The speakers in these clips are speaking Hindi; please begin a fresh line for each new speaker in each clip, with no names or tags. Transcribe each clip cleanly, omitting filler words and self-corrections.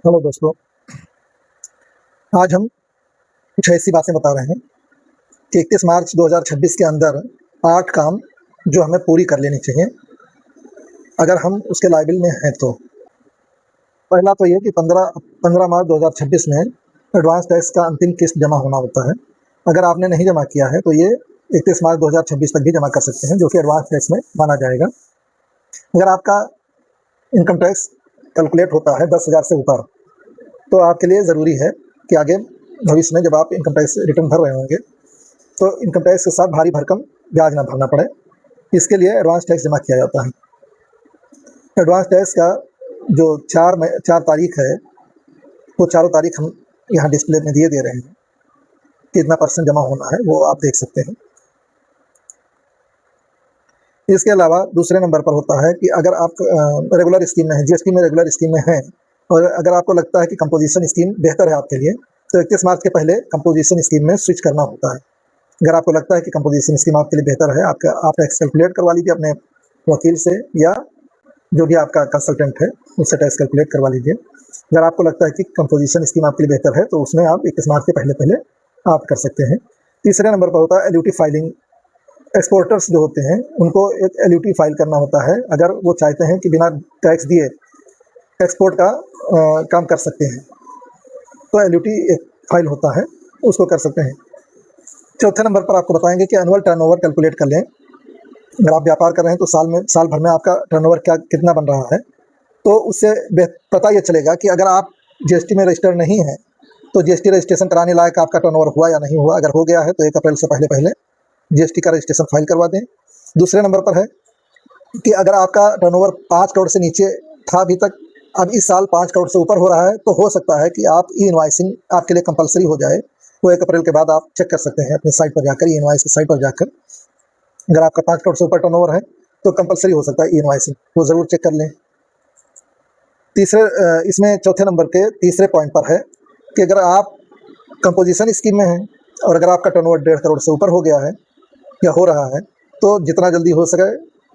हेलो दोस्तों, आज हम कुछ ऐसी बातें बता रहे हैं कि 31 मार्च 2026 के अंदर 8 काम जो हमें पूरी कर लेनी चाहिए अगर हम उसके लायबिल में हैं तो। पहला तो ये कि 15 मार्च 2026 में एडवांस टैक्स का अंतिम किस्त जमा होना होता है। अगर आपने नहीं जमा किया है तो ये 31 मार्च 2026 तक भी जमा कर सकते हैं, जो कि एडवांस टैक्स में माना जाएगा। अगर आपका इनकम टैक्स कैलकुलेट होता है 10,000 से ऊपर, तो आपके लिए ज़रूरी है कि आगे भविष्य में जब आप इनकम टैक्स रिटर्न भर रहे होंगे तो इनकम टैक्स के साथ भारी भरकम ब्याज ना भरना पड़े। इसके लिए एडवांस टैक्स जमा किया जाता है। एडवांस टैक्स का जो 4 तारीख है, वो चारों तारीख हम यहाँ डिस्प्ले में दे रहे हैं। कितना % जमा होना है वो आप देख सकते हैं। इसके अलावा दूसरे नंबर पर होता है कि अगर आप रेगुलर स्कीम में हैं, जीएसटी में रेगुलर स्कीम में हैं, और अगर आपको लगता है कि कंपोजिशन स्कीम बेहतर है आपके लिए, तो 31 मार्च के पहले कंपोजिशन स्कीम में स्विच करना होता है। अगर आपको लगता है कि कंपोजिशन स्कीम आपके लिए बेहतर है, आप टैक्स कैलकुलेट करवा लीजिए अपने वकील से या जो भी आपका कंसल्टेंट है उससे टैक्स कैलकुलेट करवा लीजिए। अगर आपको लगता है कि कंपोजिशन स्कीम आपके लिए बेहतर है तो उसमें आप 31 मार्च के पहले पहले आप कर सकते हैं। तीसरे नंबर पर होता है एलयूटी फाइलिंग। एक्सपोर्टर्स जो होते हैं उनको एक एलयूटी फाइल करना होता है। अगर वो चाहते हैं कि बिना टैक्स दिए एक्सपोर्ट का काम कर सकते हैं, तो एलयूटी एक फाइल होता है, उसको कर सकते हैं। चौथे नंबर पर आपको बताएंगे कि एनुअल टर्नओवर कैलकुलेट कर लें। अगर आप व्यापार कर रहे हैं तो साल भर में आपका टर्नओवर कितना बन रहा है, तो उससे पता ये चलेगा कि अगर आप जीएसटी में रजिस्टर्ड नहीं हैं तो जीएसटी रजिस्ट्रेशन कराने लायक आपका टर्नओवर हुआ या नहीं हुआ। अगर हो गया है तो 1 अप्रैल से पहले पहले जीएसटी का रजिस्ट्रेशन फाइल करवा दें। दूसरे नंबर पर है कि अगर आपका टर्नओवर 5 करोड़ से नीचे था अभी तक, अब इस साल 5 करोड़ से ऊपर हो रहा है, तो हो सकता है कि आप ई इनवॉइसिंग आपके लिए कंपलसरी हो जाए। वो 1 अप्रैल के बाद आप चेक कर सकते हैं अपनी साइट पर जाकर, ई इनवॉइस की साइट पर जाकर। अगर आपका 5 करोड़ से ऊपर टर्नओवर है तो कंपलसरी हो सकता है ई इनवॉइसिंग, वो ज़रूर चेक कर लें। इसमें चौथे नंबर के तीसरे पॉइंट पर है कि अगर आप कंपोजिशन स्कीम में हैं और अगर आपका टर्नओवर 1.5 करोड़ से ऊपर हो गया है या हो रहा है, तो जितना जल्दी हो सके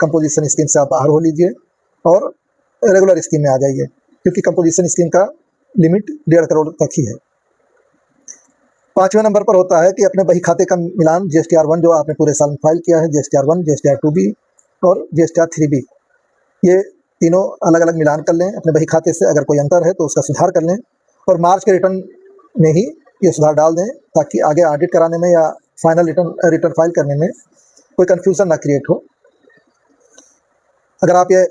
कंपोजिशन स्कीम से आप बाहर हो लीजिए और रेगुलर स्कीम में आ जाइए, क्योंकि कंपोजिशन स्कीम का लिमिट 1.5 करोड़ तक ही है। 5वें नंबर पर होता है कि अपने बही खाते का मिलान जीएसटीआर 1 जो आपने पूरे साल में फाइल किया है, जीएसटीआर 1, जीएसटीआर 2B और जीएसटीआर 3B, ये तीनों अलग अलग मिलान कर लें अपने बही खाते से। अगर कोई अंतर है तो उसका सुधार कर लें और मार्च के रिटर्न में ही ये सुधार डाल दें, ताकि आगे ऑडिट कराने में या फाइनल रिटर्न फाइल करने में कोई कन्फ्यूज़न ना क्रिएट हो। अगर आप ये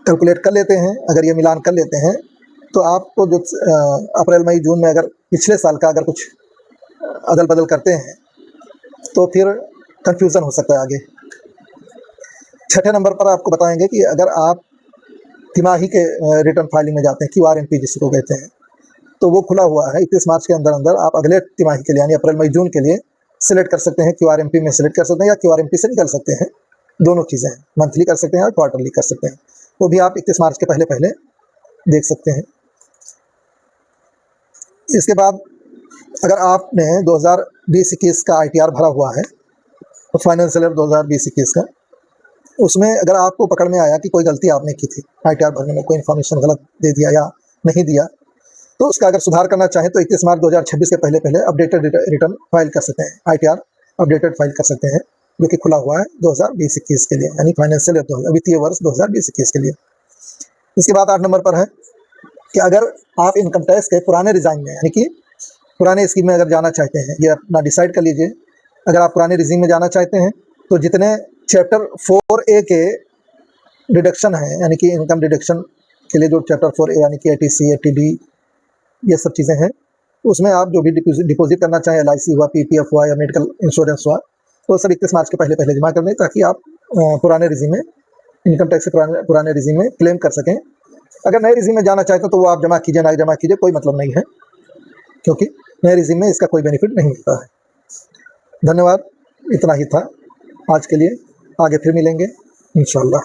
कैलकुलेट कर लेते हैं, अगर ये मिलान कर लेते हैं, तो आपको जो अप्रैल मई जून में अगर पिछले साल का अगर कुछ अदल बदल करते हैं तो फिर कन्फ्यूज़न हो सकता है आगे। छठे नंबर पर आपको बताएंगे कि अगर आप तिमाही के रिटर्न फाइलिंग में जाते हैं, QRMP जिसको कहते हैं, तो वो खुला हुआ है। 31 मार्च के अंदर आप अगले तिमाही के लिए यानी अप्रैल मई जून के लिए सिलेक्ट कर सकते हैं। QRMP में सिलेक्ट कर सकते हैं या QRMP से निकल सकते हैं, दोनों चीज़ें हैं। मंथली कर सकते हैं और क्वार्टरली कर सकते हैं, वो भी आप 31 मार्च के पहले पहले देख सकते हैं। इसके बाद अगर आपने 2020-21 का ITR भरा हुआ है, तो फाइनेंशियल ईयर 2020-21 का, उसमें अगर आपको पकड़ में आया कि कोई गलती आपने की थी, ITR भरने में कोई इन्फॉर्मेशन गलत दे दिया या नहीं दिया, तो उसका अगर सुधार करना चाहें तो 31 मार्च 2026 के पहले पहले अपडेटेड रिटर्न फाइल कर सकते हैं। ITR अपडेटेड फाइल कर सकते हैं, जो कि खुला हुआ है 2020-21 के लिए, यानी फाइनेंशियल ईयर वित्तीय वर्ष 2020-21 के लिए। इसके बाद 8 नंबर पर है कि अगर आप इनकम टैक्स के पुराने रिजाइम में यानी कि पुराने स्कीम में अगर जाना चाहते हैं, ये अपना डिसाइड कर लीजिए। अगर आप पुराने रिजीम में जाना चाहते हैं तो जितने चैप्टर 4A के डिडक्शन हैं, यानी कि इनकम डिडक्शन के लिए जो चैप्टर 4A यानी कि ATC, ATB, ये सब चीज़ें हैं, उसमें आप जो भी डिपॉजिट करना चाहें, LIC हुआ, PPF हुआ या मेडिकल इंश्योरेंस हुआ, तो सब 31 मार्च के पहले पहले जमा कर दें, ताकि आप पुराने रिजीम में इनकम टैक्स से पुराने रिजीम में क्लेम कर सकें। अगर नए रिजीम में जाना चाहते हैं तो वो आप जमा कीजिए, ना जमा कीजिए, कोई मतलब नहीं है, क्योंकि नए रिजीम में इसका कोई बेनिफिट नहीं मिलता है। धन्यवाद, इतना ही था आज के लिए। आगे फिर मिलेंगे इंशाअल्लाह।